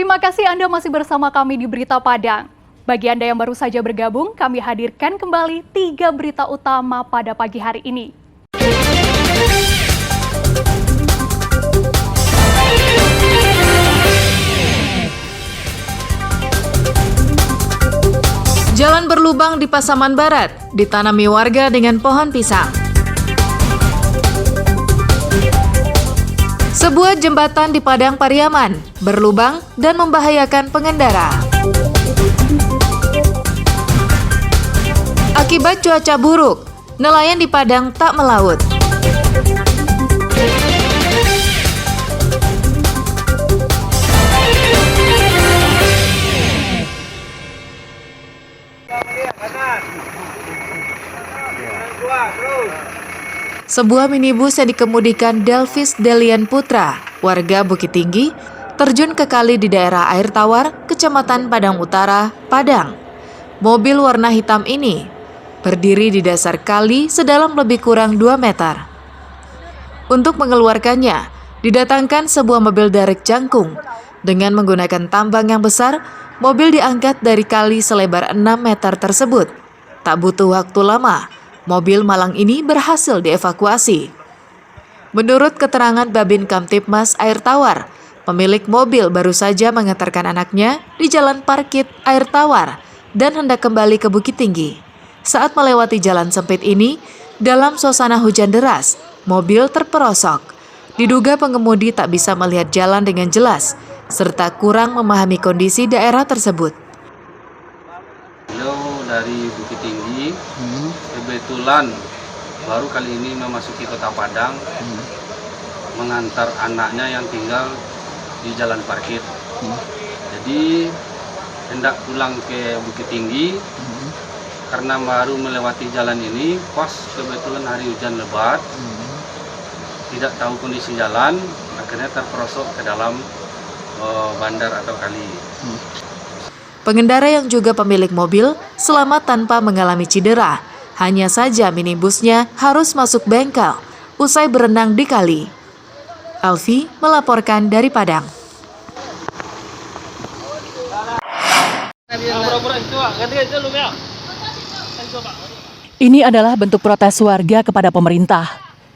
Terima kasih Anda masih bersama kami di Berita Padang. Bagi Anda yang baru saja bergabung, kami hadirkan kembali 3 berita utama pada pagi hari ini. Jalan berlubang di Pasaman Barat, ditanami warga dengan pohon pisang. Sebuah jembatan di Padang Pariaman berlubang dan membahayakan pengendara. Akibat cuaca buruk, nelayan di Padang tak melaut. Sebuah minibus yang dikemudikan Delvis Delian Putra, warga Bukit Tinggi, terjun ke kali di daerah Air Tawar, Kecamatan Padang Utara, Padang. Mobil warna hitam ini berdiri di dasar kali sedalam lebih kurang 2 meter. Untuk mengeluarkannya, didatangkan sebuah mobil derek jangkung. Dengan menggunakan tambang yang besar, mobil diangkat dari kali selebar 6 meter tersebut. Tak butuh waktu lama, mobil malang ini berhasil dievakuasi. Menurut keterangan Babin Kamtipmas Air Tawar, pemilik mobil baru saja mengantarkan anaknya di Jalan Parkit Air Tawar dan hendak kembali ke Bukit Tinggi. Saat melewati jalan sempit ini, dalam suasana hujan deras, mobil terperosok. Diduga pengemudi tak bisa melihat jalan dengan jelas, serta kurang memahami kondisi daerah tersebut. Dari Bukit Tinggi, kebetulan baru kali ini memasuki Kota Padang, mengantar anaknya yang tinggal di Jalan Parkit. Jadi hendak pulang ke Bukit Tinggi, karena baru melewati jalan ini, pas kebetulan hari hujan lebat, tidak tahu kondisi jalan, akhirnya terperosok ke dalam bandar atau kali. Pengendara yang juga pemilik mobil selamat tanpa mengalami cedera. Hanya saja minibusnya harus masuk bengkel usai berenang di kali. Alfi melaporkan dari Padang. Ini adalah bentuk protes warga kepada pemerintah.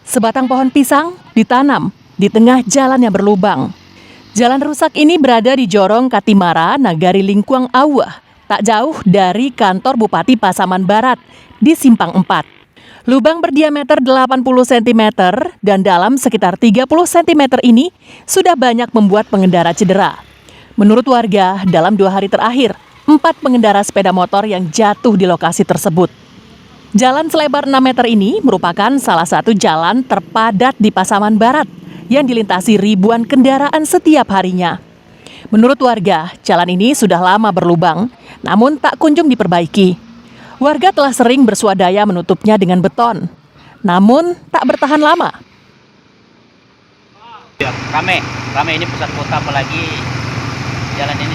Sebatang pohon pisang ditanam di tengah jalan yang berlubang. Jalan rusak ini berada di Jorong Katimara, Nagari Lingkuang Awah, tak jauh dari kantor Bupati Pasaman Barat di Simpang 4. Lubang berdiameter 80 cm dan dalam sekitar 30 cm ini sudah banyak membuat pengendara cedera. Menurut warga, dalam 2 hari terakhir, 4 pengendara sepeda motor yang jatuh di lokasi tersebut. Jalan selebar 6 meter ini merupakan salah satu jalan terpadat di Pasaman Barat yang dilintasi ribuan kendaraan setiap harinya. Menurut warga, jalan ini sudah lama berlubang, namun tak kunjung diperbaiki. Warga telah sering bersuadaya menutupnya dengan beton, namun tak bertahan lama. Rame ini pusat kota, apalagi jalan ini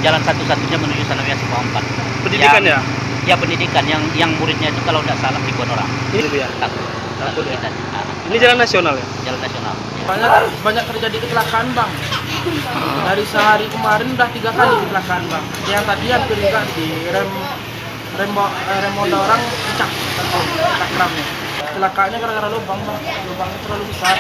jalan satu-satunya menuju Sanawia Simpang 4. Pendidikan ya? Ya pendidikan, yang muridnya itu kalau tidak salah ribuan orang. Ini ya? Takut ya. Ini jalan nasional ya? Jalan nasional. Banyak terjadi kecelakaan bang. Dari sehari kemarin udah 3 kali kecelakaan bang. Yang tadi hampir juga di rem motor orang pecah remnya. Kecelakaannya gara-gara lubang bang. Lubangnya terlalu besar.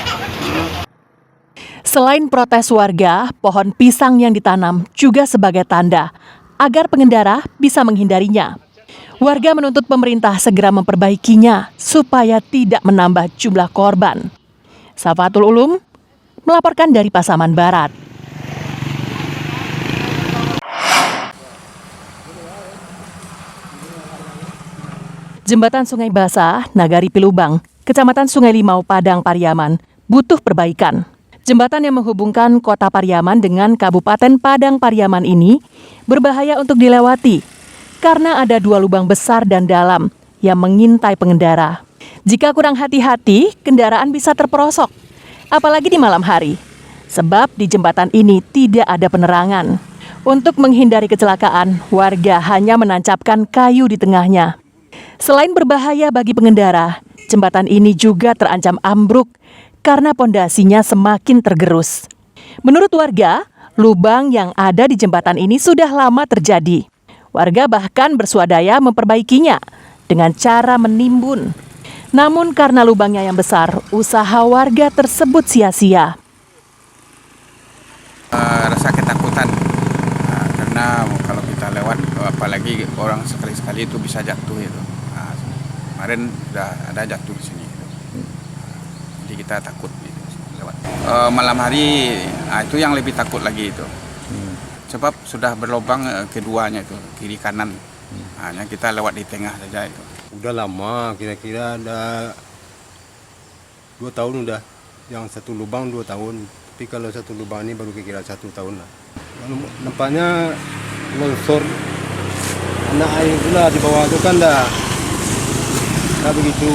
Selain protes warga, pohon pisang yang ditanam juga sebagai tanda agar pengendara bisa menghindarinya. Warga menuntut pemerintah segera memperbaikinya supaya tidak menambah jumlah korban. Safatul Ulum melaporkan dari Pasaman Barat. Jembatan Sungai Basah, Nagari Pilubang, Kecamatan Sungai Limau, Padang Pariaman, butuh perbaikan. Jembatan yang menghubungkan Kota Pariaman dengan Kabupaten Padang Pariaman ini berbahaya untuk dilewati karena ada 2 lubang besar dan dalam yang mengintai pengendara. Jika kurang hati-hati, kendaraan bisa terperosok, apalagi di malam hari. Sebab di jembatan ini tidak ada penerangan. Untuk menghindari kecelakaan, warga hanya menancapkan kayu di tengahnya. Selain berbahaya bagi pengendara, jembatan ini juga terancam ambruk karena pondasinya semakin tergerus. Menurut warga, Lubang yang ada di jembatan ini sudah lama terjadi. Warga bahkan bersuadaya memperbaikinya dengan cara menimbun. Namun karena lubangnya yang besar, usaha warga tersebut sia-sia. Rasa ketakutan karena kalau kita lewat, apalagi orang sekali-sekali itu bisa jatuh itu. Kemarin sudah ada jatuh di sini, jadi kita takut gitu, lewat. Malam hari itu yang lebih takut lagi itu, sebab sudah berlubang keduanya itu kiri kanan. Hanya kita lewat di tengah saja itu. Udah lama, kira-kira ada 2 tahun udah. Yang satu lubang 2 tahun. Tapi kalau satu lubang ini baru kira-kira 1 tahun lah. Nampaknya longsor. Anak air pula di bawah itu kan dah begitu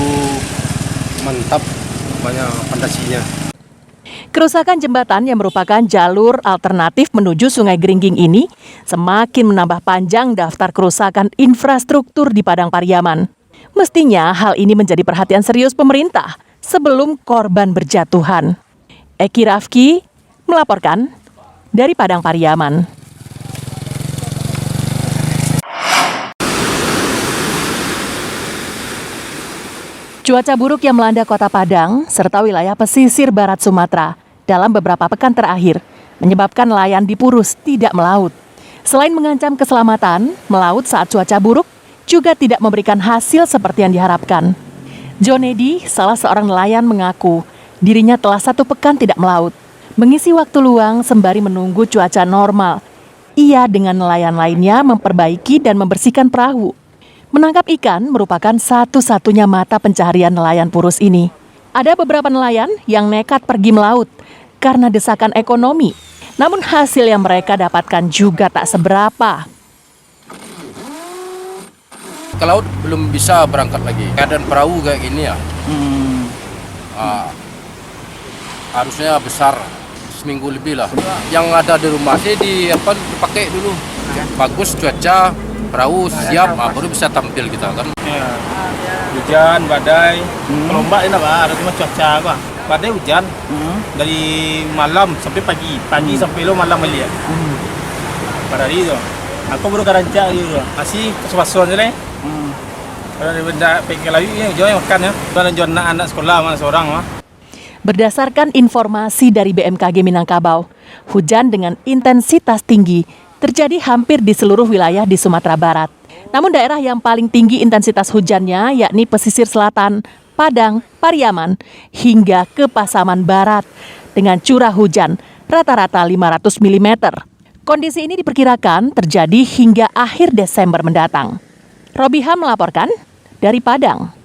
mantap banyak fantasinya. Kerusakan jembatan yang merupakan jalur alternatif menuju Sungai Geringging ini semakin menambah panjang daftar kerusakan infrastruktur di Padang Pariaman. Mestinya hal ini menjadi perhatian serius pemerintah sebelum korban berjatuhan. Eki Rafki melaporkan dari Padang Pariaman. Cuaca buruk yang melanda Kota Padang serta wilayah pesisir barat Sumatera dalam beberapa pekan terakhir menyebabkan nelayan di Purus tidak melaut. Selain mengancam keselamatan, melaut saat cuaca buruk juga tidak memberikan hasil seperti yang diharapkan. Jonedi, salah seorang nelayan, mengaku dirinya telah 1 pekan tidak melaut, mengisi waktu luang sembari menunggu cuaca normal. Ia dengan nelayan lainnya memperbaiki dan membersihkan perahu. Menangkap ikan merupakan satu-satunya mata pencaharian nelayan Purus ini. Ada beberapa nelayan yang nekat pergi melaut karena desakan ekonomi. Namun hasil yang mereka dapatkan juga tak seberapa. Ke laut belum bisa berangkat lagi. Keadaan perahu kayak gini ya. Harusnya besar, seminggu lebih lah. Yang ada di rumah sih dipakai dulu. Bagus cuaca, perahu siap, baru bisa tampil kita kan. Hujan, badai, gelombang ini apa? Ada cuma cuaca apa? Badai hujan dari malam sampai pagi, sampai lo malam balik. Pada hari itu, aku baru kerancak gitu. Masih kesuasuan je lah. Kalau benda pegang layu ni jual makan ya. Dan jual anak sekolah mana seorang mah. Berdasarkan informasi dari BMKG Minangkabau, hujan dengan intensitas tinggi terjadi hampir di seluruh wilayah di Sumatera Barat. Namun daerah yang paling tinggi intensitas hujannya yakni pesisir selatan, Padang, Pariaman, hingga ke Pasaman Barat dengan curah hujan rata-rata 500 mm. Kondisi ini diperkirakan terjadi hingga akhir Desember mendatang. Robiha melaporkan dari Padang.